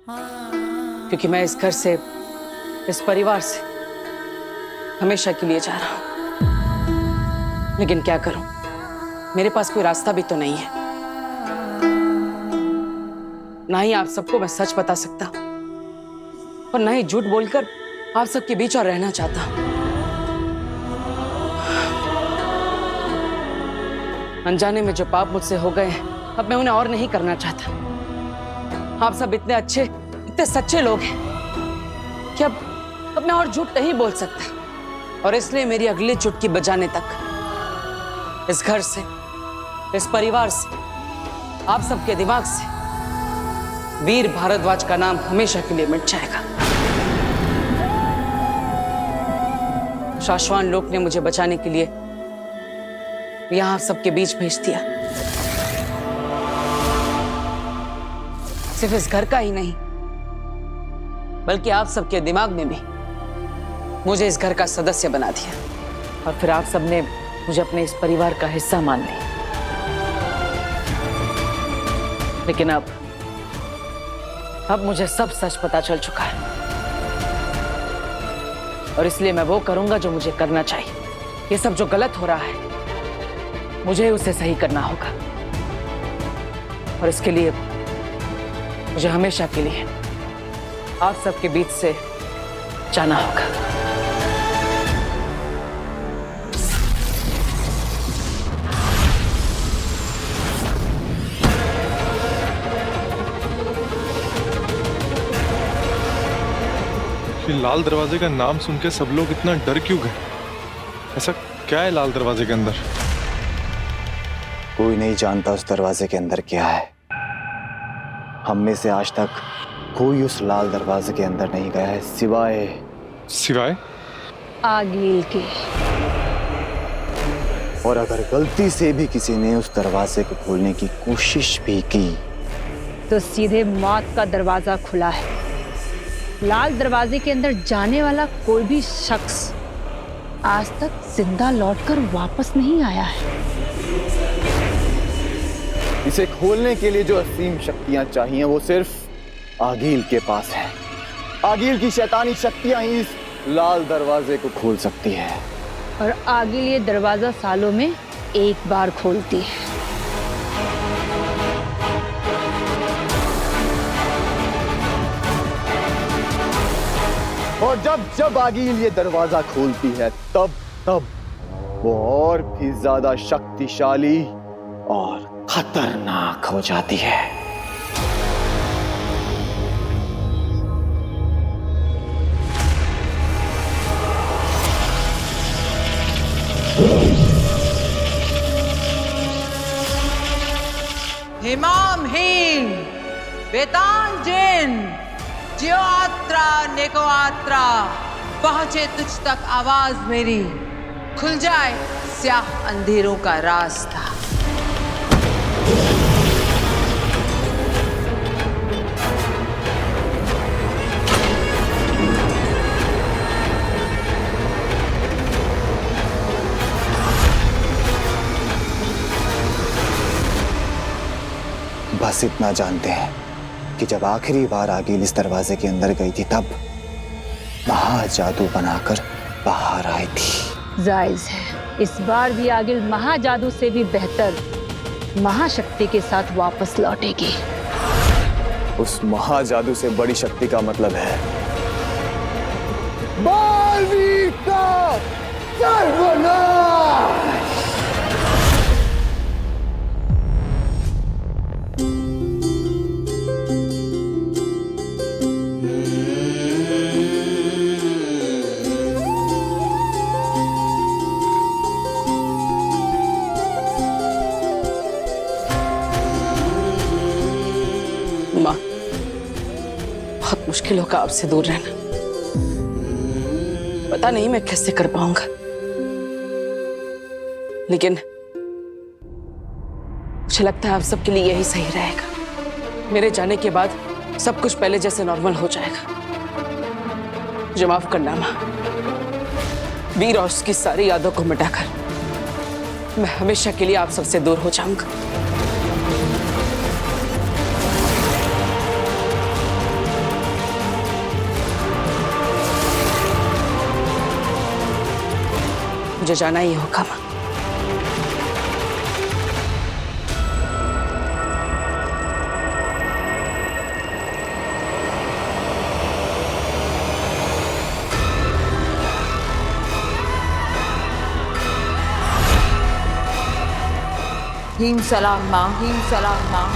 क्योंकि मैं इस घर से, इस परिवार से हमेशा के लिए जा रहा हूं। लेकिन क्या करूं, मेरे पास कोई रास्ता भी तो नहीं है। ना ही आप सबको मैं सच बता सकता और ना ही झूठ बोलकर आप सबके बीच और रहना चाहता हूं। अनजाने में जो पाप मुझसे हो गए हैं, अब मैं उन्हें और नहीं करना चाहता। आप सब इतने अच्छे, इतने सच्चे लोग हैं कि अब मैं और झूठ नहीं बोल सकता। और इसलिए मेरी अगली चुटकी बजाने तक इस घर से, इस परिवार से, आप सबके दिमाग से वीर भारद्वाज का नाम हमेशा के लिए मिट जाएगा। शाश्वान लोक ने मुझे बचाने के लिए यहां आप सबके बीच भेज दिया। सिर्फ इस घर का ही नहीं, बल्कि आप सबके दिमाग में भी मुझे इस घर का सदस्य बना दिया। और फिर आप सबने मुझे अपने इस परिवार का हिस्सा मान लिया। लेकिन अब मुझे सब सच पता चल चुका है, और इसलिए मैं वो करूंगा जो मुझे करना चाहिए। ये सब जो गलत हो रहा है, मुझे उसे सही करना होगा। और इसके लिए मुझे हमेशा के लिए आप सबके बीच से जाना होगा। ये लाल दरवाजे का नाम सुन के सब लोग इतना डर क्यों गए? ऐसा क्या है लाल दरवाजे के अंदर? कोई नहीं जानता उस दरवाजे के अंदर क्या है। हम में से आज तक कोई उस लाल दरवाजे के अंदर नहीं गया है, सिवाय आगिल के। और अगर गलती से भी किसी ने उस दरवाजे को खोलने की कोशिश भी की तो सीधे मौत का दरवाजा खुला है। लाल दरवाजे के अंदर जाने वाला कोई भी शख्स आज तक जिंदा लौटकर वापस नहीं आया है। इसे खोलने के लिए जो असीम शक्तियां चाहिए वो सिर्फ आगिल के पास है। आगिल की शैतानी शक्तियां ही इस लाल दरवाजे को खोल सकती है। और आगिल ये दरवाजा सालों में एक बार खोलती है। और जब आगिल ये दरवाजा खोलती है तब वो और भी ज्यादा शक्तिशाली और खतरनाक हो जाती है। हिमाम हीन बेतान जिन जियोआत्रा नेकोआत्रा, पहुंचे तुझ तक आवाज मेरी, खुल जाए स्याह अंधेरों का रास्ता। बस इतना जानते हैं कि जब आखिरी बार आगिल इस दरवाजे के अंदर गई थी तब महाजादू बनाकर बाहर आई थी। जायज है, इस बार भी आगिल महाजादू से भी बेहतर महाशक्ति के साथ वापस लौटेगी। उस महाजादू से बड़ी शक्ति का मतलब है बालवीर का सर्वनाश। माँ, बहुत मुश्किल होगा आपसे दूर रहना। पता नहीं मैं कैसे कर पाऊंगा, लेकिन मुझे लगता है आप सबके लिए यही सही रहेगा। मेरे जाने के बाद सब कुछ पहले जैसे नॉर्मल हो जाएगा। मुझे माफ करना माँ। वीर और उसकी सारी यादों को मिटाकर मैं हमेशा के लिए आप सबसे दूर हो जाऊंगा। मुझे जाना ही होगा माँ। हीम सलाम माँ, हीम सलाम माँ।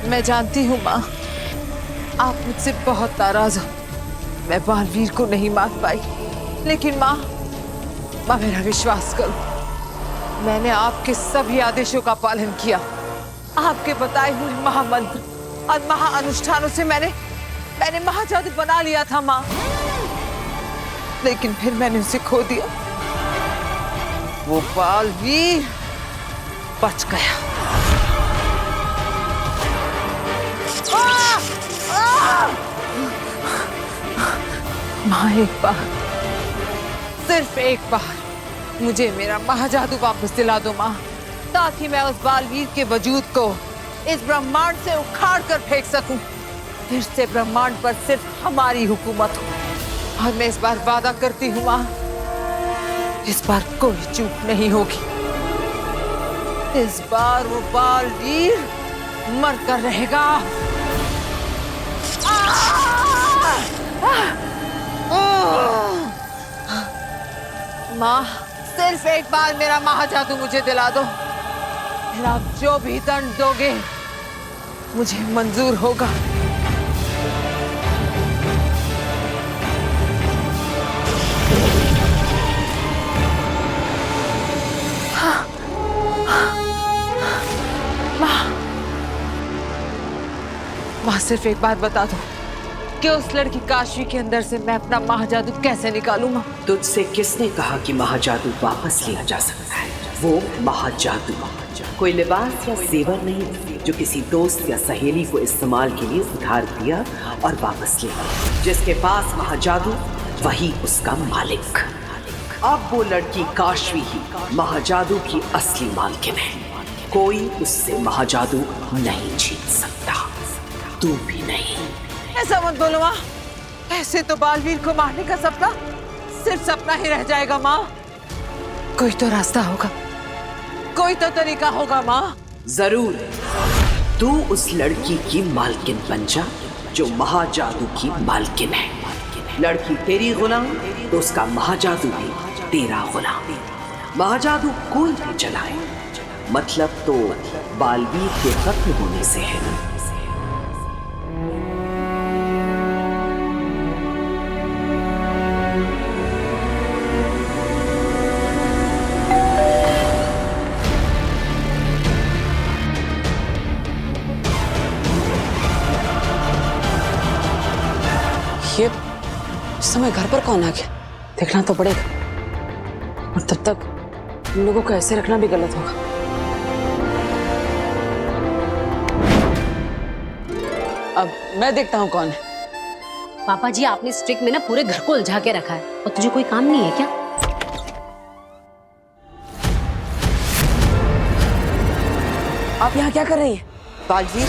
मैं जानती हूँ माँ, आप मुझसे बहुत नाराज हो। मैं बालवीर को नहीं मार पाई, लेकिन माँ मेरा विश्वास करो, मैंने आपके सभी आदेशों का पालन किया। आपके बताए हुए महामंत्र और महाअनुष्ठानों से मैंने महाजादू बना लिया था माँ, लेकिन फिर मैंने उसे खो दिया। वो बालवीर बच गया। माँ एक बार, सिर्फ एक बार मुझे मेरा महाजादू वापस दिला दो माँ, ताकि मैं उस बालवीर के वजूद को इस ब्रह्मांड से उखाड़ कर फेंक सकूं। फिर से ब्रह्मांड पर सिर्फ हमारी हुकूमत हो। और मैं इस बार वादा करती हूँ माँ, इस बार कोई चूक नहीं होगी। इस बार वो बालवीर मर कर रहेगा। माँ सिर्फ एक बार मेरा महाजादू मुझे दिला दो, फिर आप जो भी दंड दोगे मुझे मंजूर होगा। माँ सिर्फ एक बात बता दो कि उस लड़की काशवी के अंदर से मैं अपना महाजादू कैसे निकालूं माँ? तुझसे किसने कहा कि महाजादू वापस लिया जा सकता है? वो महाजादू कोई लिबास या जेवर नहीं जो किसी दोस्त या सहेली को इस्तेमाल के लिए उधार दिया और वापस लिया। जिसके पास महाजादू वही उसका मालिक। अब वो लड़की काशवी ही महाजादू की असली मालकिन है। कोई उससे महाजादू नहीं छीन सकता, तू भी नहीं। ऐसा मत बोलो माँ, ऐसे तो बालवीर को मारने का सपना सिर्फ सपना ही रह जाएगा माँ। कोई तो रास्ता होगा, कोई तो तरीका होगा माँ। जरूर, तू उस लड़की की मालकिन बन जा जो महाजादू की मालकिन है। लड़की तेरी गुलाम तो उसका महाजादू भी तेरा गुलाम। महाजादू कोई भी चलाए, मतलब तो बालवीर के खत्म होने से है ना। ये इस समय घर पर कौन आ गया? देखना तो पड़ेगा, और तब तक इन लोगों को ऐसे रखना भी गलत होगा। अब मैं देखता हूँ कौन है। पापा जी, आपने स्ट्रिक में ना पूरे घर को उलझा के रखा है, और तुझे कोई काम नहीं है क्या? आप यहाँ क्या कर रही हैं? बालवीर,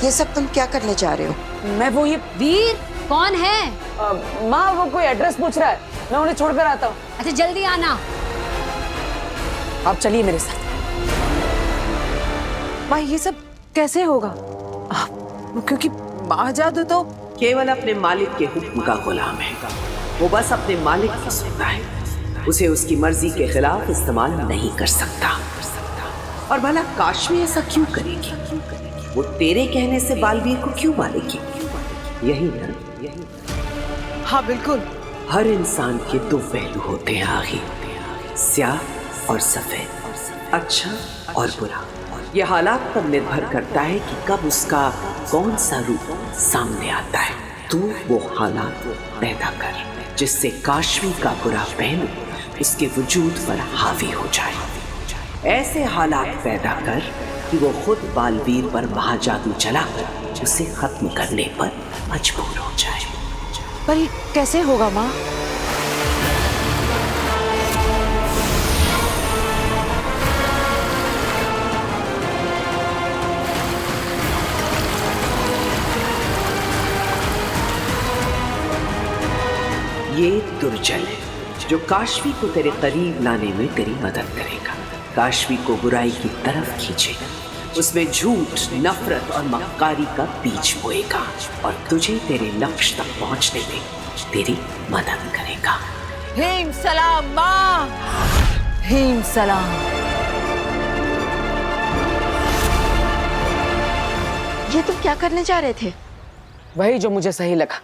ये सब तुम क्या करने जा रहे हो? मैं वो ये वीर कौन है? माँ वो कोई एड्रेस पूछ रहा है, मैं उन्हें छोड़कर आता हूँ। अच्छा जल्दी आना। आप चलिए मेरे साथ। माँ ये सब कैसे होगा? क्योंकि महाजादू तो केवल अपने मालिक के हुक्म का गुलाम है। वो बस अपने मालिक की सुनता है, उसे उसकी मर्जी के खिलाफ इस्तेमाल नहीं कर सकता। और भला काशवी ऐसा क्यों करेगी? वो तेरे कहने से बालवीर को क्यों मारेगी? यही ना? हाँ बिल्कुल। हर इंसान के दो पहलू होते हैं आखिर, स्याह और सफेद, अच्छा और बुरा। यह हालात पर निर्भर करता है कि कब उसका कौन सा रूप सामने आता है। तू वो हालात पैदा कर जिससे काशवी का बुरा पहलू उसके वजूद पर हावी हो जाए। ऐसे हालात पैदा कर कि वो खुद बालवीर पर महाजादू चलाकर उसे खत्म करने पर मजबूर हो जाए। पर ये कैसे होगा माँ? ये दुर्जन है जो काशवी को तेरे करीब लाने में तेरी मदद करेगा, काशवी को बुराई की तरफ खींचेगा, उसमें झूठ, नफरत और मक्कारी का बीज बोएगा और तुझे तेरे लक्ष्य तक पहुंचने में तेरी मदद करेगा। हेम सलाम माँ, हेम सलाम। ये तुम क्या करने जा रहे थे? वही जो मुझे सही लगा।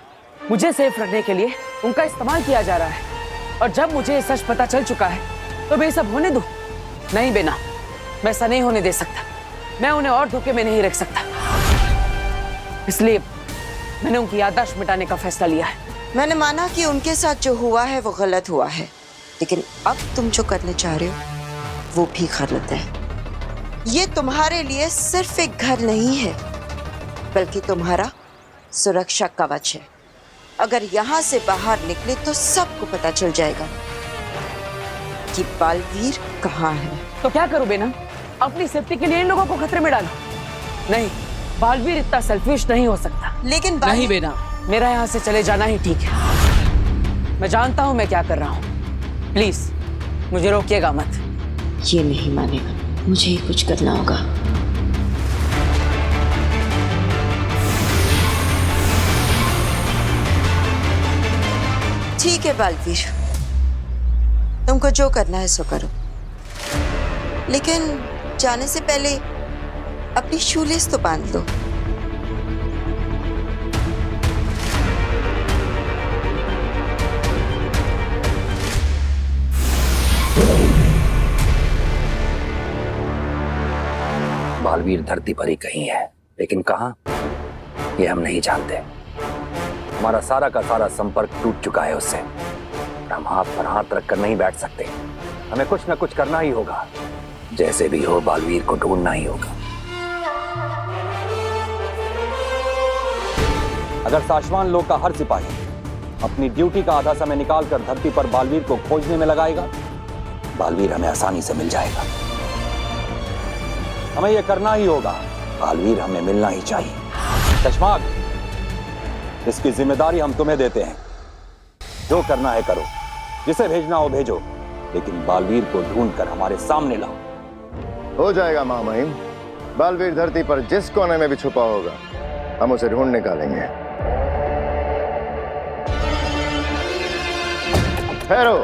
मुझे सेफ रखने के लिए उनका इस्तेमाल किया जा रहा है, और जब मुझे ये सच पता चल चुका है तो मैं ये सब होने दूं? नहीं बेना, मैं ऐसा नहीं होने दे सकता। मैं उन्हें और धोखे में नहीं रख सकता। इसलिए मैंने उनकी याददाश्त मिटाने का फैसला लिया है। मैंने माना कि उनके साथ जो हुआ है वो गलत हुआ है, लेकिन अब तुम जो करने चाह रहे हो वो भी गलत है। ये तुम्हारे लिए सिर्फ एक घर नहीं है, बल्कि तुम्हारा सुरक्षा कवच है। अगर यहाँ से बाहर निकले तो सबको पता चल जाएगा कि बालवीर कहाँ है। तो क्या करूं बेना? अपनी सेफ्टी के लिए इन लोगों को खतरे में डालो? नहीं, बालवीर इतना सेल्फिश नहीं हो सकता। लेकिन नहीं बेना, मेरा यहाँ से चले जाना ही ठीक है। मैं जानता हूँ मैं क्या कर रहा हूँ। प्लीज मुझे रोकिएगा मत। ये नहीं मानेगा, मुझे ही कुछ करना होगा। ठीक है बालवीर, तुमको जो करना है सो करो, लेकिन जाने से पहले अपनी शूलेस तो बांध लो। बालवीर धरती पर ही कहीं है, लेकिन कहां ये हम नहीं जानते। हमारा सारा का सारा संपर्क टूट चुका है उससे। हम हाथ पर हाथ रखकर नहीं बैठ सकते। हमें कुछ न कुछ करना ही होगा। जैसे भी हो बालवीर को ढूंढना ही होगा। अगर साशवान लोक का हर सिपाही अपनी ड्यूटी का आधा समय निकालकर धरती पर बालवीर को खोजने में लगाएगा, बालवीर हमें आसानी से मिल जाएगा। हमें यह करना ही होगा। बालवीर हमें मिलना ही चाहिए। चश्माक, इसकी जिम्मेदारी हम तुम्हें देते हैं। जो करना है करो, जिसे भेजना हो भेजो, लेकिन बालवीर को ढूंढकर हमारे सामने लाओ। हो जाएगा महामहिम। बालवीर धरती पर जिस कोने में भी छुपा होगा, हम उसे ढूंढ निकालेंगे। ठहरो।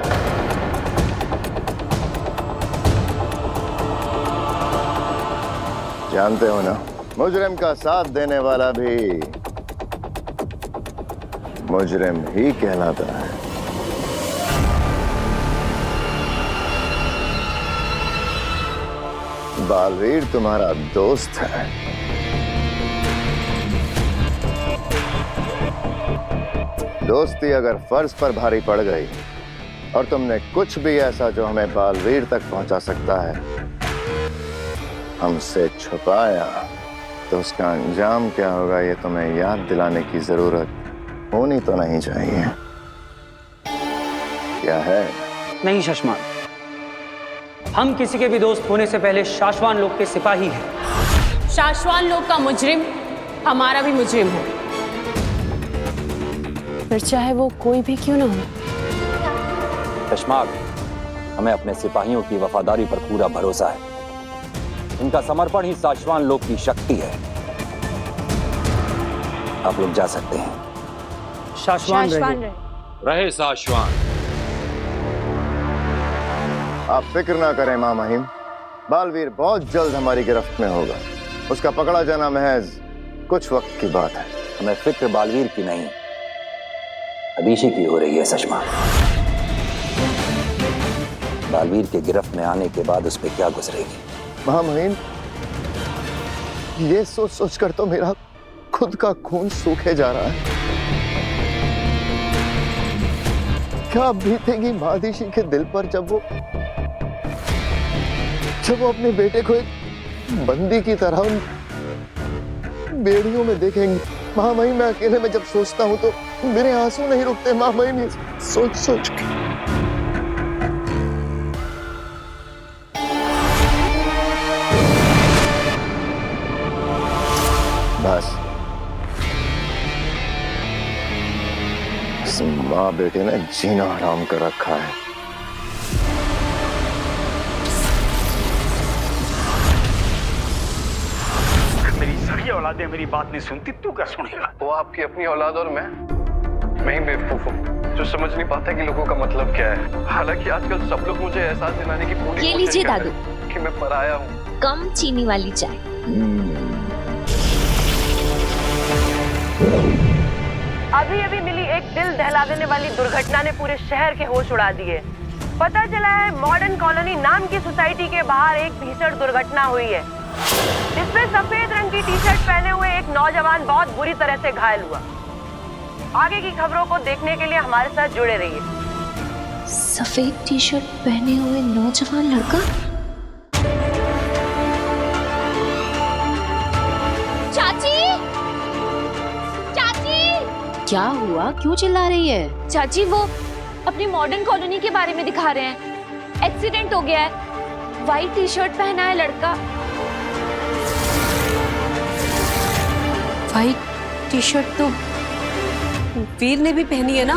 जानते हो ना, मुजरिम का साथ देने वाला भी मुजरिम ही कहलाता है। बालवीर तुम्हारा दोस्त है। दोस्ती अगर फर्ज पर भारी पड़ गई और तुमने कुछ भी ऐसा जो हमें बालवीर तक पहुंचा सकता है हमसे छुपाया, तो उसका अंजाम क्या होगा ये तुम्हें याद दिलाने की जरूरत होनी तो नहीं चाहिए। क्या है? नहीं शशमान, हम किसी के भी दोस्त होने से पहले शाश्वान लोक के सिपाही हैं। शाश्वान लोक का मुजरिम हमारा भी मुजरिम हो, फिर चाहे वो कोई भी क्यों ना हो। चश्माक, हमें अपने सिपाहियों की वफादारी पर पूरा भरोसा है। इनका समर्पण ही शाश्वान लोक की शक्ति है। आप लोग जा सकते हैं। शाश्वान रहे शाश्वान। आप फिक्र ना करें महामहिम, बालवीर बहुत जल्द हमारी गिरफ्त में होगा। उसका पकड़ा जाना महज कुछ वक्त की बात है। हमें फिक्र बालवीर की नहीं, अदीशी की हो रही है। सचमा, बालवीर के गिरफ्त में आने के बाद उस पर क्या गुजरेगी? महामहिम, ये सोच सोचकर तो मेरा खुद का खून सूखे जा रहा है। क्या बीतेगी महादीशी के दिल पर जब वो अपने बेटे को एक बंदी की तरह उन बेड़ियों में देखेंगे। महामहिम, मैं अकेले में जब सोचता हूँ तो मेरे आंसू नहीं रुकते महामहिम, ये सोच सोच के। बस इस माँ बेटे ने जीना हराम कर रखा है। मेरी सारी औलादें मेरी बात नहीं सुनती, तू क्या सुनेगा? वो आपकी अपनी औलाद और मैं ही बेवकूफ हूँ जो समझ नहीं पाता कि लोगों का मतलब क्या है। हालांकि आजकल सब लोग मुझे एहसास दिलाने की पूरी ये लीजिए दादू, कि मैं पराया हूँ। कम चीनी वाली चाय। अभी अभी मिली एक दिल दहला देने वाली दुर्घटना ने पूरे शहर के होश उड़ा दिए। पता चला है मॉडर्न कॉलोनी नाम की सोसाइटी के बाहर एक भीषण दुर्घटना हुई है, जिसमें सफेद रंग की टी शर्ट पहने हुए एक नौजवान बहुत बुरी तरह से घायल हुआ। आगे की खबरों को देखने के लिए हमारे साथ जुड़े रहिए। सफेद टी शर्ट पहने हुए नौजवान लड़का? चाची, चाची! क्या हुआ, क्यों चिल्ला रही है? चाची, वो अपनी मॉडर्न कॉलोनी के बारे में दिखा रहे हैं। एक्सीडेंट हो गया है, व्हाइट टी शर्ट पहना है लड़का। व्हाइट टी शर्ट तो वीर ने भी पहनी है ना?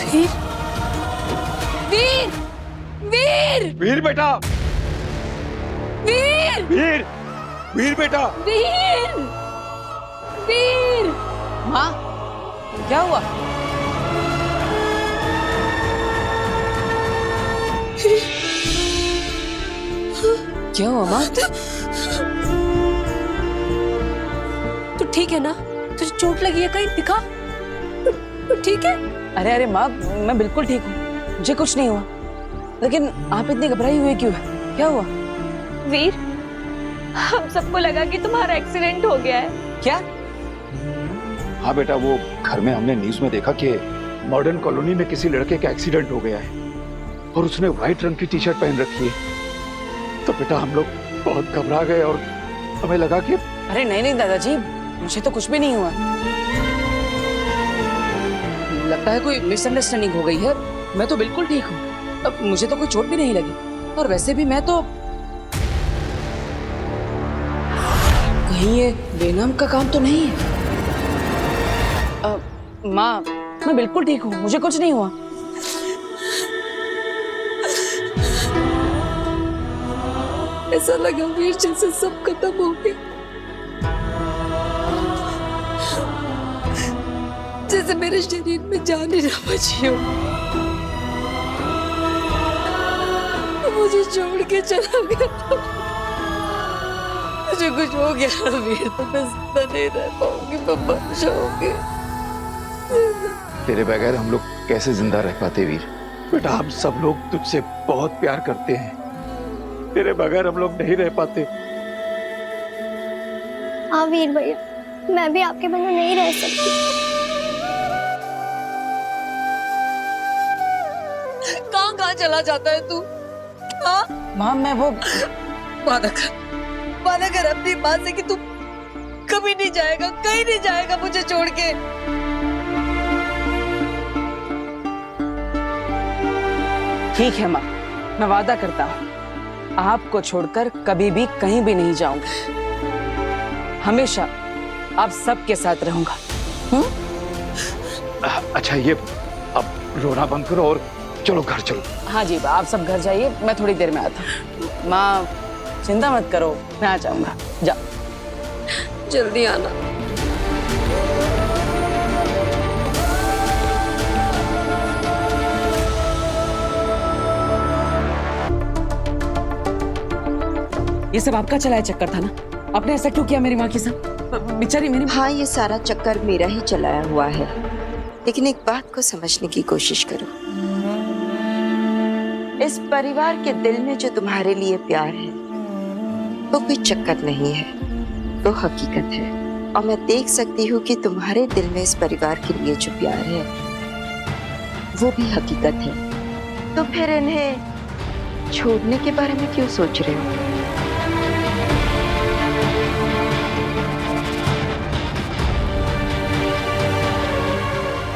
वीर, वीर, वीर, वीर बेटा, वीर, वीर, वीर बेटा, वीर, वीर। माँ, क्या हुआ? क्या हुआ माँ? तू ठीक है ना? तुझे चोट लगी है कहीं? दिखा, तू ठीक है? अरे अरे माँ, मैं बिल्कुल ठीक हूँ, मुझे कुछ नहीं हुआ। लेकिन आप इतनी घबराई हुई क्यों है? क्या हुआ? वीर, हम सबको लगा कि तुम्हारा एक्सीडेंट हो गया है। क्या? हाँ बेटा, वो घर में हमने न्यूज में देखा कि मॉडर्न कॉलोनी में किसी लड़के का एक्सीडेंट हो गया है और उसने व्हाइट रंग की टी शर्ट पहन रखी है। तो बेटा हम लोग बहुत घबरा गए और हमें लगा कि अरे नहीं नहीं दादाजी, मुझे तो कुछ भी नहीं हुआ। लगता है कोई मिसअंडरस्टैंडिंग हो गई है। मैं तो बिल्कुल ठीक हूँ, अब मुझे तो कोई चोट भी नहीं लगी। और वैसे भी मैं तो कहीं ये बेनाम का काम तो नहीं है। माँ, मैं बिल्कुल ठीक हूँ, मुझे कुछ नहीं हुआ। ऐसा लगा वीर जैसे सब खत्म हो गया, जैसे मेरे शरीर में जान ही ना बची हो। मुझे छोड़ के चला गया। मुझे कुछ हो गया वीर तो मैं जिंदा नहीं रह पाऊंगी, मैं मर जाऊंगी। तेरे बगैर हम लोग कैसे जिंदा रह पाते वीर? बेटा हम सब लोग तुझसे बहुत प्यार करते हैं, तेरे बगैर हम लोग नहीं रह पाते। हाँ वीर भैया, मैं भी आपके बिना नहीं रह सकती। कहाँ कहाँ चला जाता है तू? हाँ माँ, मैं वो वादा कर अपनी माँ से कि तू कभी नहीं जाएगा, कहीं नहीं जाएगा मुझे छोड़ के। ठीक है माँ, मैं वादा करता हूँ आपको छोड़कर कभी भी कहीं भी नहीं जाऊंगा। हमेशा आप सबके साथ रहूंगा। अच्छा ये अब रोना बंद करो और चलो घर चलो। हाँ जी, आप सब घर जाइए, मैं थोड़ी देर में आता हूँ। माँ चिंता मत करो, मैं आ जाऊंगा। जाओ, जल्दी आना। ये सब आपका चलाया चक्कर था ना? आपने ऐसा क्यों किया मेरी माँ के साथ? बेचारी मेरी। हाँ, ये सारा चक्कर मेरा ही चलाया हुआ है, लेकिन एक बात को समझने की कोशिश करो। इस परिवार के दिल में जो तुम्हारे लिए प्यार है वो कोई चक्कर नहीं है, वो हकीकत है। और मैं देख सकती हूँ कि तुम्हारे दिल में इस परिवार के लिए जो प्यार है वो भी हकीकत है। तो फिर इन्हें छोड़ने के बारे में क्यों सोच रहे हो?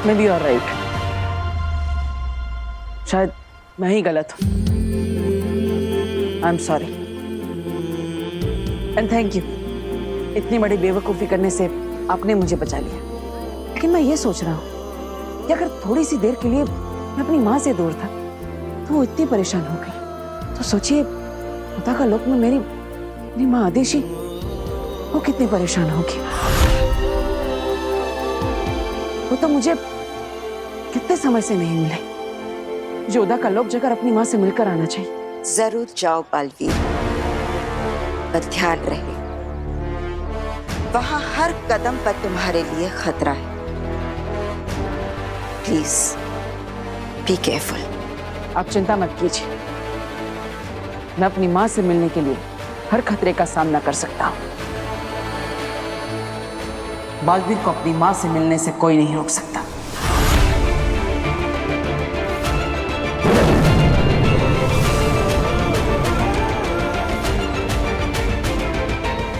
May be all right. शायद मैं ही गलत हूं। I am sorry and thank you. इतनी बड़ी बेवकूफ़ी करने से आपने मुझे बचा लिया। लेकिन मैं ये सोच रहा हूँ कि अगर थोड़ी सी देर के लिए मैं अपनी माँ से दूर था तो वो इतनी परेशान हो गई, तो सोचिए खुदा का लोक में मेरी माँ आदेशी वो कितनी परेशान होगी। वो तो मुझे कितने समय से नहीं मिले। जोधा का लोक जाकर अपनी माँ से मिलकर आना चाहिए। जरूर जाओ बालवीर, पर ध्यान रहे वहां हर कदम पर तुम्हारे लिए खतरा है। Please be careful. आप चिंता मत कीजिए, मैं अपनी माँ से मिलने के लिए हर खतरे का सामना कर सकता हूँ। बालवीर को अपनी माँ से मिलने से कोई नहीं रोक सकता।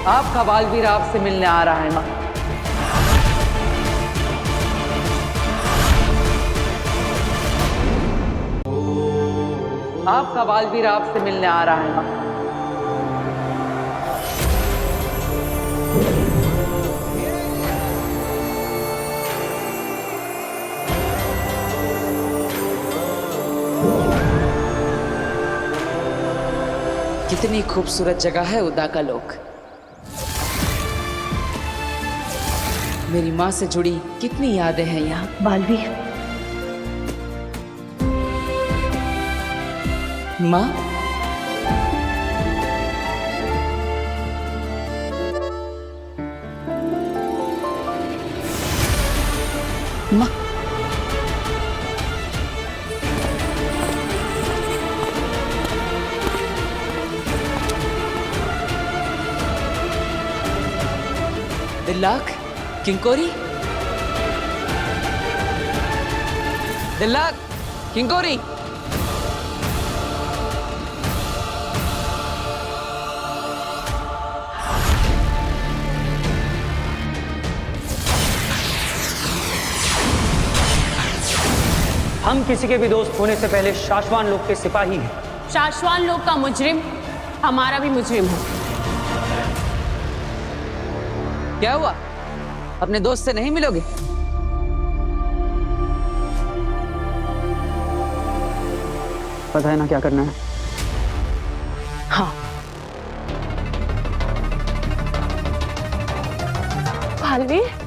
आपका बालवीर आपसे मिलने आ रहा है माँ। आपका बालवीर आपसे मिलने आ रहा है माँ। कितनी खूबसूरत जगह है उदा का लोक। मेरी माँ से जुड़ी कितनी यादें हैं यहाँ। बालवीर, माँ, माँ, दिल्लाक, किंकोरी, दिल्लाक, किंकोरी। हम किसी के भी दोस्त होने से पहले शाश्वान लोक के सिपाही हैं। शाश्वान लोक का मुजरिम हमारा भी मुजरिम है। क्या हुआ? अपने दोस्त से नहीं मिलोगे? पता है ना क्या करना है? हाँ। बालवीर,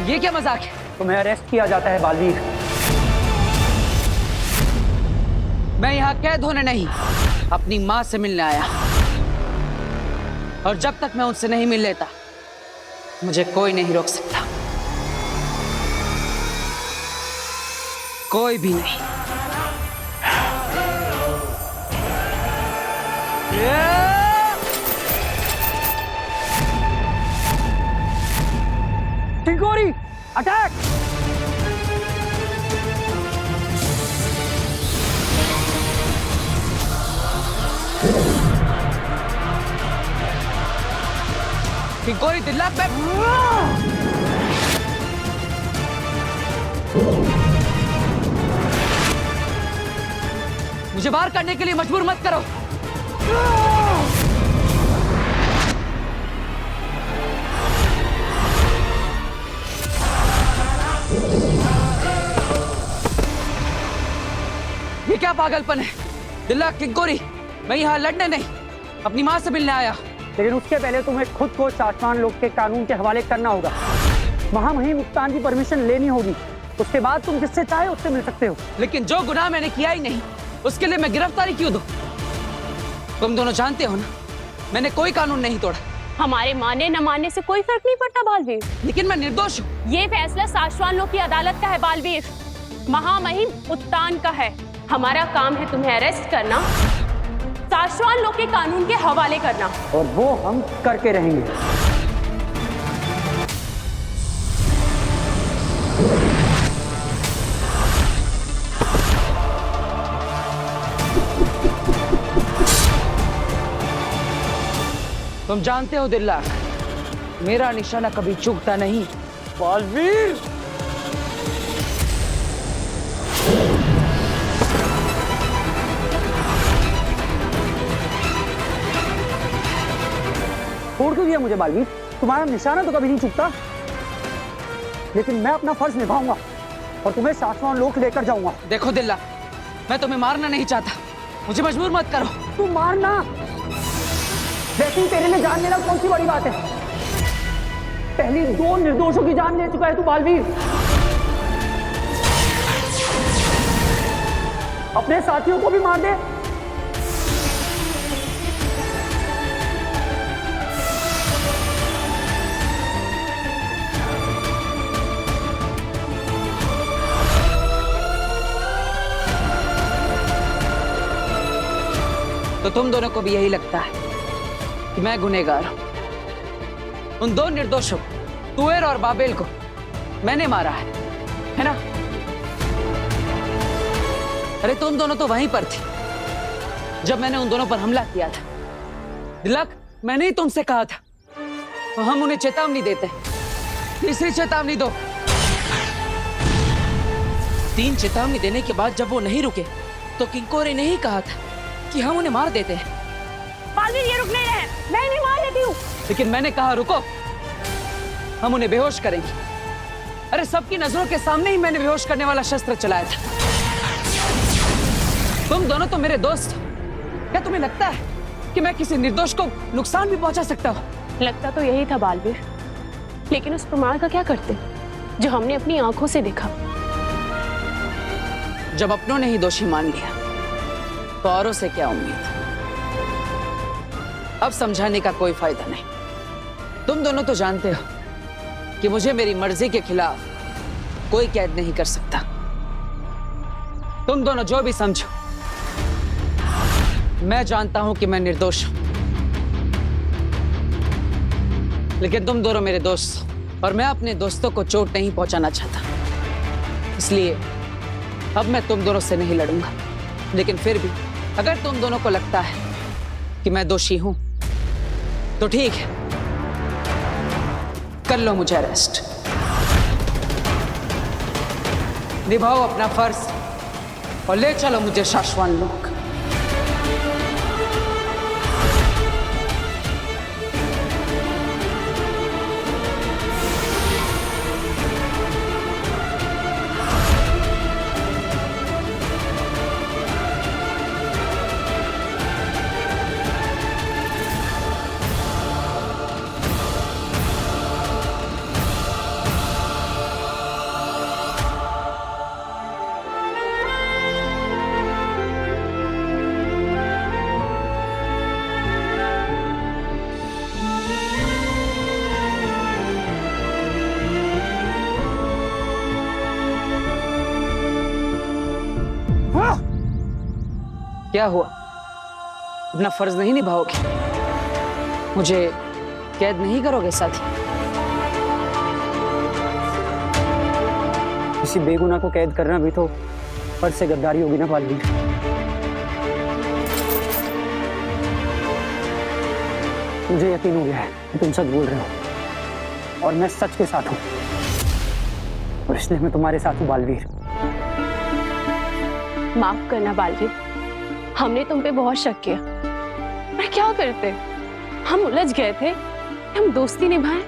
ये क्या मजाक है? तुम्हें अरेस्ट किया जाता है बालवीर। मैं यहाँ कैद होने नहीं, अपनी माँ से मिलने आया। और जब तक मैं उनसे नहीं मिल लेता मुझे कोई नहीं रोक सकता, कोई भी नहीं। किंकोरी, अटैक! किंकोरी, दिल्लाक, मुझे बाहर करने के लिए मजबूर मत करो। ये क्या पागलपन है? दिल्लाक, किंकोरी, मैं यहाँ लड़ने नहीं, अपनी माँ से मिलने आया। लेकिन उसके पहले तुम्हें खुद को शाश्वान लोक के कानून के हवाले करना होगा। महामहिम मुक्तान की परमिशन लेनी होगी, उसके बाद तुम जिससे चाहे उससे मिल सकते हो। लेकिन जो गुनाह मैंने किया ही नहीं उसके लिए मैं गिरफ्तारी क्यों दूं? तुम दोनों जानते हो ना मैंने कोई कानून नहीं तोड़ा। हमारे माने न मानने से कोई फर्क नहीं पड़ता बालवीर। लेकिन मैं निर्दोष हूँ। ये फैसला शाश्वान लोक की अदालत का है बालवीर, महामहिम उत्तान का है। हमारा काम है तुम्हें अरेस्ट करना, शाश्वत लोग के कानून के हवाले करना। और वो हम करके रहेंगे। तुम जानते हो दिल्लाक, मेरा निशाना कभी चूकता नहीं। बालवीर, छोड़ क्यों दिया मुझे बालवीर? तुम्हारा निशाना तो कभी नहीं चूकता, लेकिन मैं अपना फर्ज निभाऊंगा और तुम्हें शाश्वत लोक लेकर जाऊंगा। देखो दिल्ला, मैं तुम्हें मारना नहीं चाहता, मुझे मजबूर मत करो। तू मारना, वैसे ही तेरे लिए जान लेना कौन सी बड़ी बात है? पहली 2 निर्दोषों की जान ले चुका है तू बालवीर। अपने साथियों को भी मार दे। तो तुम दोनों को भी यही लगता है कि मैं गुनहगार हूं? उन 2 निर्दोषों तुएर और बाबेल को मैंने मारा है ना? अरे तुम दोनों तो वहीं पर थे जब मैंने उन दोनों पर हमला किया था। दिलक, मैंने ही तुमसे कहा था तो हम उन्हें चेतावनी देते। तीसरी चेतावनी दो। 3 चेतावनी देने के बाद जब वो नहीं रुके तो किंकोरे ने ही कहा था कि हम उन्हें मार देते हैं। बालवीर, ये रुक नहीं रहे, मैं नहीं मार देती हूँ। लेकिन मैंने कहा रुको, हम उन्हें बेहोश करेंगे। अरे सबकी नजरों के सामने ही मैंने बेहोश करने वाला शस्त्र चलाया था। तुम दोनों तो मेरे दोस्त हो। क्या तुम्हें लगता है कि मैं किसी निर्दोष को नुकसान भी पहुंचा सकता हूँ? लगता तो यही था बालवीर, लेकिन उस प्रमाण का क्या करते जो हमने अपनी आंखों से देखा? जब अपनों ने ही दोषी मान लिया तो औरों से क्या उम्मीद? अब समझाने का कोई फायदा नहीं। तुम दोनों तो जानते हो कि मुझे मेरी मर्जी के खिलाफ कोई कैद नहीं कर सकता। तुम दोनों जो भी समझो, मैं जानता हूं कि मैं निर्दोष हूं, लेकिन तुम दोनों मेरे दोस्त हो और मैं अपने दोस्तों को चोट नहीं पहुंचाना चाहता। इसलिए अब मैं तुम दोनों से नहीं लड़ूंगा। लेकिन फिर भी अगर तुम दोनों को लगता है कि मैं दोषी हूं तो ठीक है, कर लो मुझे अरेस्ट। निभाओ अपना फर्ज और ले चलो मुझे शाश्वत लोक। क्या हुआ? अपना फर्ज नहीं निभाओगे? मुझे कैद नहीं करोगे साथी? किसी बेगुनाह को कैद करना भी तो फर्ज से गद्दारी होगी ना बालवीर। मुझे यकीन हो गया है कि तुम सच बोल रहे हो और मैं सच के साथ हूं, और इसलिए मैं तुम्हारे साथ हूं बालवीर। माफ करना बालवीर, हमने तुम पे बहुत शक किया, पर क्या करते? हम उलझ गए थे, हम दोस्ती निभाएं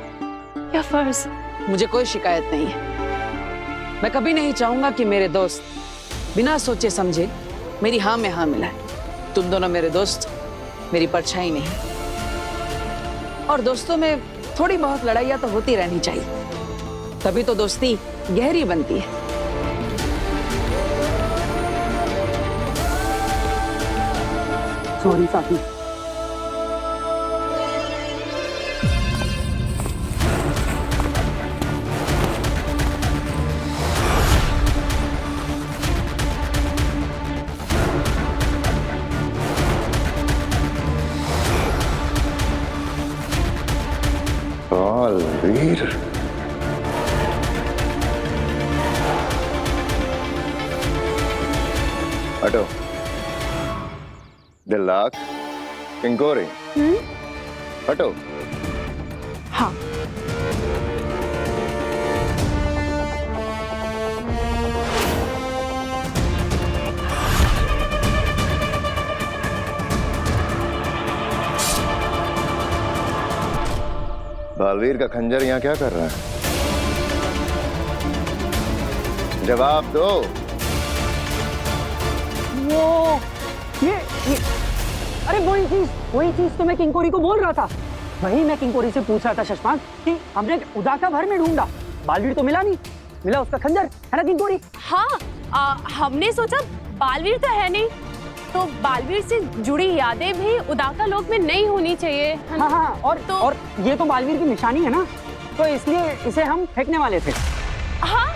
या फर्ज? मुझे कोई शिकायत नहीं है। मैं कभी नहीं चाहूंगा कि मेरे दोस्त बिना सोचे समझे मेरी हाँ में हाँ मिलाए। तुम दोनों मेरे दोस्त, मेरी परछाई नहीं। और दोस्तों में थोड़ी बहुत लड़ाइयाँ तो होती रहनी चाहिए, तभी तो दोस्ती गहरी बनती है। सॉरी साथी। बालवीर, हटो। दिल्लाक, किंकोरी, हटो। हाँ। बालवीर का खंजर यहाँ क्या कर रहा है? जवाब दो। ये अरे वही चीज तो मैं किंकोरी को बोल रहा था। वही मैं किंकोरी से पूछ रहा था शशमांक कि हमने उदाका भर में ढूंढा, बालवीर तो मिला नहीं, मिला उसका खंजर, है ना किंकोरी? हाँ, हमने सोचा बालवीर तो है नहीं, तो बालवीर से जुड़ी यादें भी उदाका लोक में नहीं होनी चाहिए। हाँ, और ये तो बालवीर की निशानी है ना, तो इसलिए इसे हम फेंकने वाले थे। हाँ,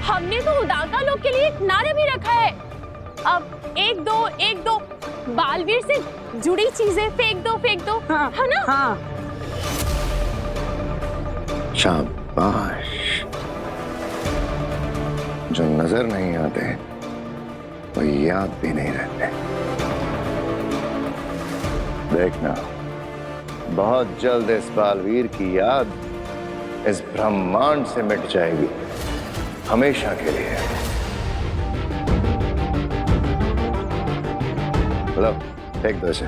हमने तो उदाका लोक के लिए एक नारा भी रखा है, अब एक दो बालवीर से जुड़ी चीजें फेंक दो, हाँ, है ना? हाँ। शाबाश। जो नजर नहीं आते वो याद भी नहीं रहते। देखना, बहुत जल्द इस बालवीर की याद इस ब्रह्मांड से मिट जाएगी, हमेशा के लिए। लो, फेंक दो इसे।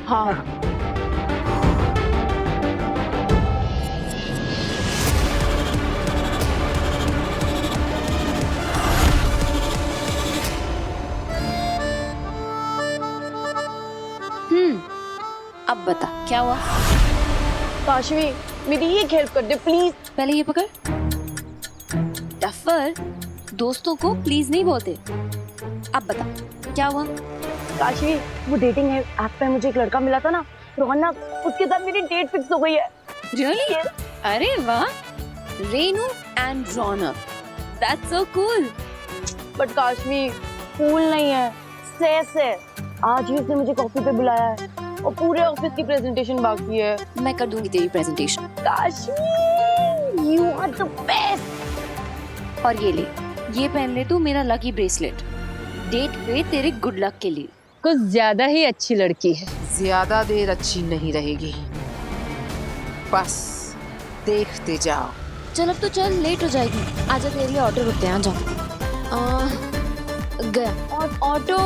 हाँ। अब बता क्या हुआ? काशवी, मेरी एक हेल्प कर दे प्लीज। पहले ये पकड़। डफर, दोस्तों को प्लीज नहीं बोलते। अब बता क्या हुआ? काशवी, वो डेटिंग ऐप पे मुझे एक लड़का मिला था ना, रोहना, उसके साथ मेरी डेट फिक्स हो गई है। Really? अरे वाह, Renu and Raunak, that's so cool. But Kashvi, cool नहीं है, स्ट्रेस है। आज ही उसने मुझे कॉफी पे बुलाया है और पूरे ऑफिस की प्रेजेंटेशन बाकी है। मैं कर दूंगी तेरी presentation. Kashvi, you are the best. और ये ले, ये पहन ले तू मेरा लकी ब्रेसलेट, डेट पे तेरे गुड लक के लिए। कुछ ज्यादा ही अच्छी लड़की है। ज्यादा देर अच्छी नहीं रहेगी, बस देखते जाओ। चल अब तो चल, लेट हो जाएगी। आजा, तेरे लिए ऑटो रुकते हैं, आ जाओ। गया और ऑटो।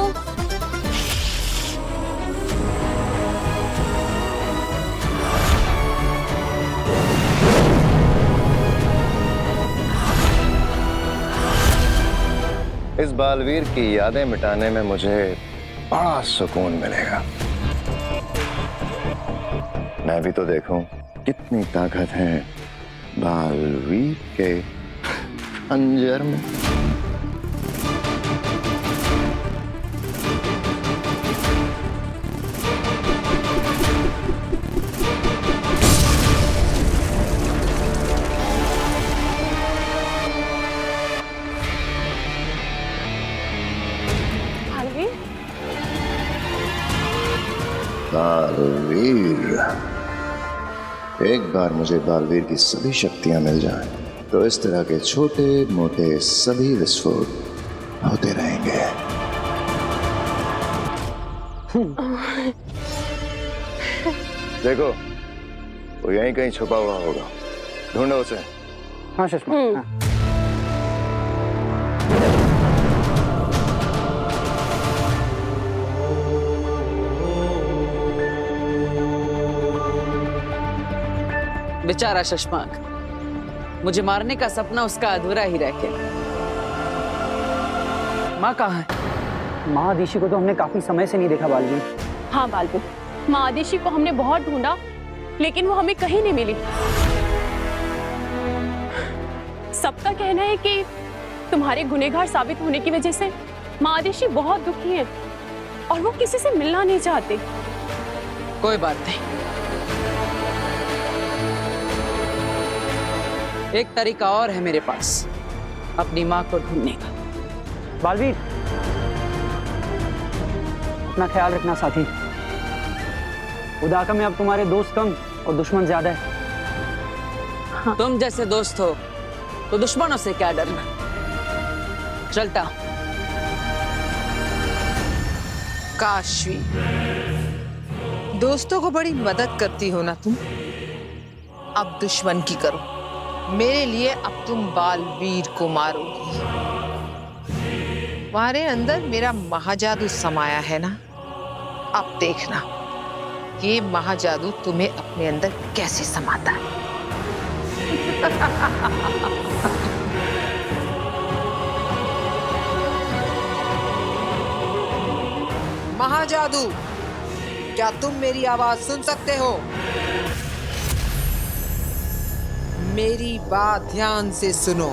इस बालवीर की यादें मिटाने में मुझे बड़ा सुकून मिलेगा। मैं भी तो देखूं कितनी ताकत है बालवीर के खंजर में। बालवीर, एक बार मुझे बालवीर की सभी शक्तियां मिल जाएं, तो इस तरह के छोटे मोटे सभी विस्फोट होते रहेंगे। देखो, वो यहीं कहीं छुपा हुआ होगा, ढूंढो उसे। हाँ सुषमा। बेचारा शशमांक, मुझे मारने का सपना उसका अधूरा ही रह गया। माँ कहाँ है? माँ आदिशी को तो हमने काफी समय से नहीं देखा बालवीर। हाँ बालवीर, माँ आदिशी को हमने बहुत ढूंढा, लेकिन वो हमें कहीं नहीं मिली। सबका कहना है कि तुम्हारे गुनहगार साबित होने की वजह से माँ आदिशी बहुत दुखी है और वो किसी से मिलना नहीं चाहते। कोई बात नहीं, एक तरीका और है मेरे पास अपनी माँ को ढूंढने का। बालवीर, अपना ख्याल रखना साथी। उदाका में अब तुम्हारे दोस्त कम और दुश्मन ज्यादा है। हाँ। तुम जैसे दोस्त हो तो दुश्मनों से क्या डरना। चलता हूं। काशवी, दोस्तों को बड़ी मदद करती हो ना तुम, अब दुश्मन की करो। मेरे लिए अब तुम बालवीर को मारोगी। तुम्हारे अंदर मेरा महाजादू समाया है ना, अब देखना ये महाजादू तुम्हें अपने अंदर कैसे समाता है। महाजादू, क्या तुम मेरी आवाज सुन सकते हो? मेरी बात ध्यान से सुनो।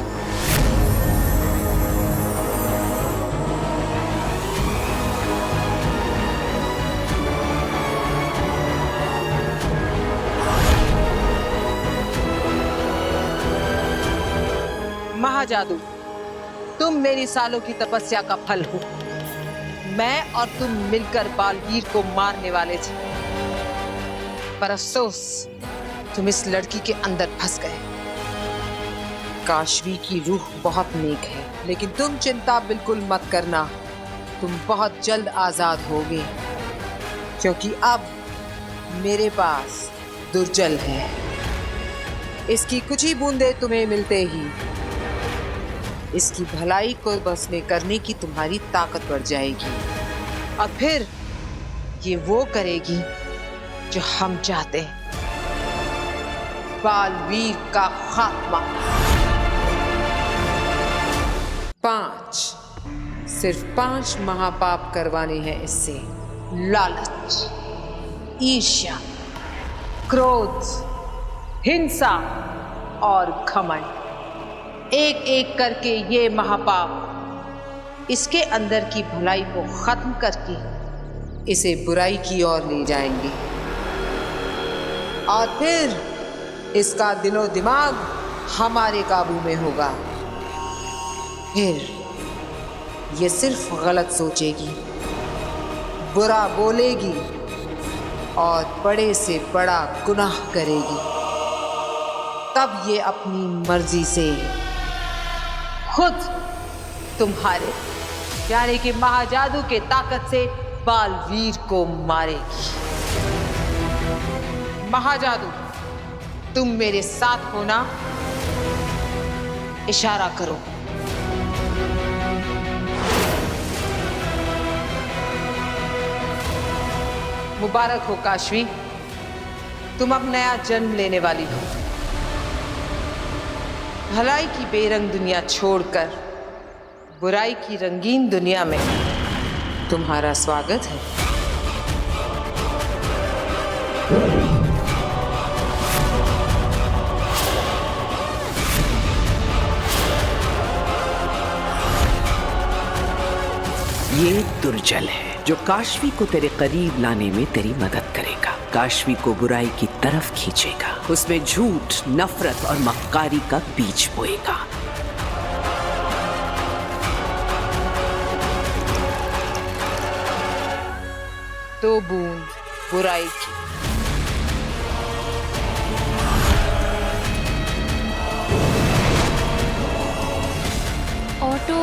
महाजादू, तुम मेरी सालों की तपस्या का फल हो। मैं और तुम मिलकर बालवीर को मारने वाले थे, पर अफसोस तुम इस लड़की के अंदर फंस गए। काशवी की रूह बहुत नेक है, लेकिन तुम चिंता बिल्कुल मत करना, तुम बहुत जल्द आजाद होगे, क्योंकि अब मेरे पास दुर्जल है। इसकी कुछ ही बूंदे तुम्हें मिलते ही इसकी भलाई को बस में करने की तुम्हारी ताकत बढ़ जाएगी, और फिर ये वो करेगी जो हम चाहते हैं, बालवीर का खात्मा। 5, सिर्फ 5 महापाप करवाने हैं इससे। लालच, ईर्ष्या, क्रोध, हिंसा और घमंड। एक एक करके ये महापाप इसके अंदर की भलाई को खत्म करके इसे बुराई की ओर ले जाएंगे, और फिर इसका दिलो दिमाग हमारे काबू में होगा। फिर ये सिर्फ गलत सोचेगी, बुरा बोलेगी और बड़े से बड़ा गुनाह करेगी। तब ये अपनी मर्जी से खुद तुम्हारे यानी कि महाजादू के ताकत से बालवीर को मारेगी। महाजादू, तुम मेरे साथ हो ना? इशारा करो। मुबारक हो काशवी, तुम अब नया जन्म लेने वाली हो। भलाई की बेरंग दुनिया छोड़कर बुराई की रंगीन दुनिया में तुम्हारा स्वागत है। ये दुर्जल है जो काशवी को तेरे करीब लाने में तेरी मदद करेगा, काशवी को बुराई की तरफ खींचेगा, उसमें झूठ, नफरत और मक्कारी का बीज बोएगा। तो बूंद बुराई की, ऑटो,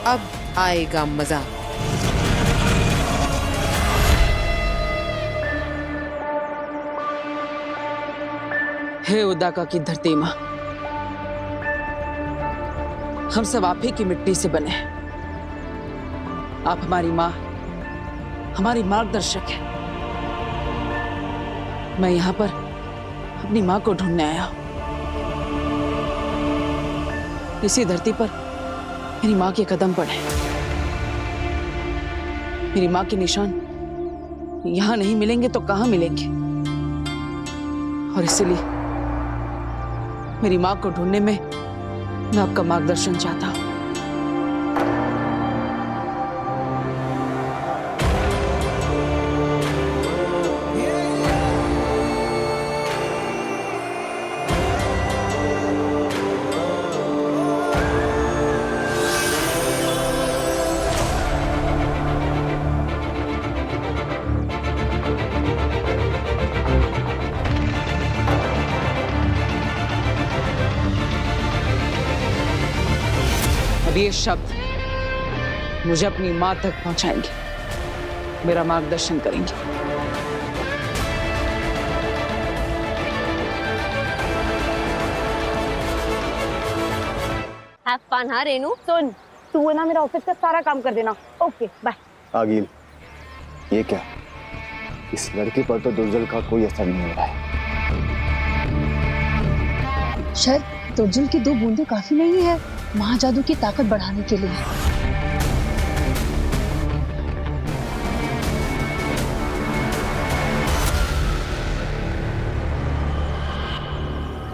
अब आएगा मजा। हे उदाका की धरती माँ, हम सब आप ही की मिट्टी से बने हैं। आप हमारी माँ, हमारी मार्गदर्शक है। मैं यहाँ पर अपनी माँ को ढूंढने आया हूँ। इसी धरती पर मेरी माँ के कदम पड़े। मेरी माँ के निशान यहाँ नहीं मिलेंगे तो कहाँ मिलेंगे? और इसीलिए मेरी माँ को ढूंढने में मैं आपका मार्गदर्शन चाहता हूँ। ये शब्द मुझे अपनी मां तक पहुंचाएंगे, मेरा मार्गदर्शन करेंगे। हैव फन हाँ रेनू। सुन, तू है ना मेरा ऑफिस का सारा काम कर देना। Okay bye. आगिल, ये क्या? इस लड़की पर तो दुर्जल का कोई असर नहीं हो रहा है। शायद दुर्जल की 2 बूंदें काफी नहीं है महाजादू की ताकत बढ़ाने के लिए।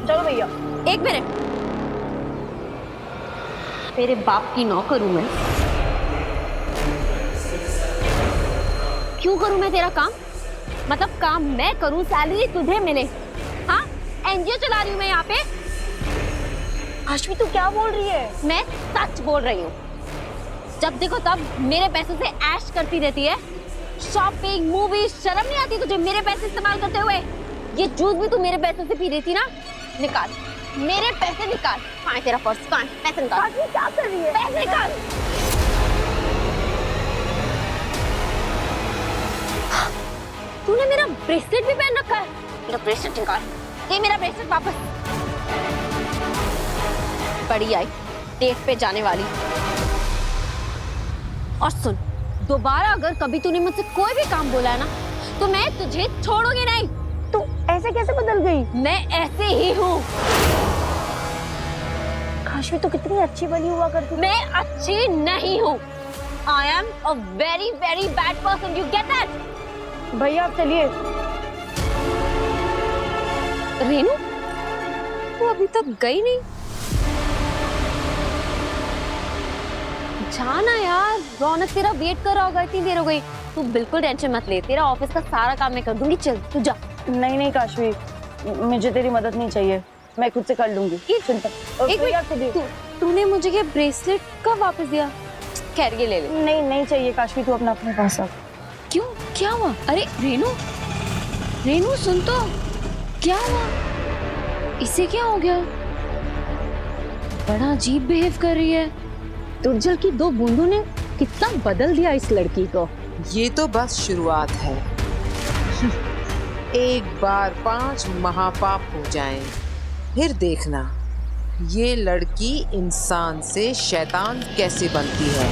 चलो भैया। 1 मिनट। तेरे बाप की नौकर हूं मैं। क्यों करूं मैं तेरा काम? मतलब काम मैं करूं, सैलरी तुझे मिले। हाँ, एनजीओ चला रही हूं मैं यहाँ पे। आशवी तू क्या बोल रही है? मैं सच बोल रही हूँ। जब देखो तब मेरे पैसों से ऐश करती रहती है। शॉपिंग, मूवी, शर्म नहीं आती तुझे मेरे पैसे इस्तेमाल करते हुए? ये जूस भी तू मेरे पैसों से पी रही थी ना? निकाल मेरे पैसे, निकाल। कहाँ है तेरा पर्स? कहाँ है? पैसे निकाल। क्या कर रही है? पैसे निकाल। तूने मेरा ब्रेसलेट भी पहन रखा है। मेरा ब्रेसलेट निकाल। ये मेरा ब्रेसलेट वापस। बड़ी आई डेट पे जाने वाली। और सुन, दोबारा अगर कभी तूने मुझसे कोई भी काम बोला है ना, तो मैं तुझे छोड़ूंगी नहीं। तू ऐसे कैसे बदल गई? मैं ऐसे ही हूँ। आशवी तो कितनी अच्छी बनी हुआ करती। मैं अच्छी नहीं हूँ। I am a very very bad person. You get that? भैया आप चलिए। रेनू, तू अभी तक गई नहीं? जाना यार, रौनक तेरा वेट कर रहा होगा, इतनी देर हो गई। तू बिल्कुल टेंशन मत ले, तेरा ऑफिस का सारा काम मैं कर दूंगी। चल तू जा। नहीं काशवी, मुझे तेरी मदद नहीं चाहिए, मैं खुद से कर लूंगी। एक मिनट, तूने मुझे ये ब्रेसलेट कब वापस दिया? खैर ये ले ले। नहीं चाहिए काशवी, तू अपना अपने पास रख। क्यों, क्या हुआ? अरे रेनू, रेनू सुन तो, क्या हुआ? इसे क्या हो गया? बड़ा अजीब बिहेव कर रही है। दुर्जल की 2 बूंदों ने कितना बदल दिया इस लड़की को। ये तो बस शुरुआत है। एक बार 5 महापाप हो जाएं, फिर देखना ये लड़की इंसान से शैतान कैसे बनती है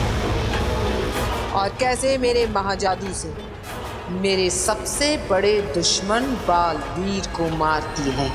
और कैसे मेरे महाजादू से मेरे सबसे बड़े दुश्मन बालवीर को मारती है।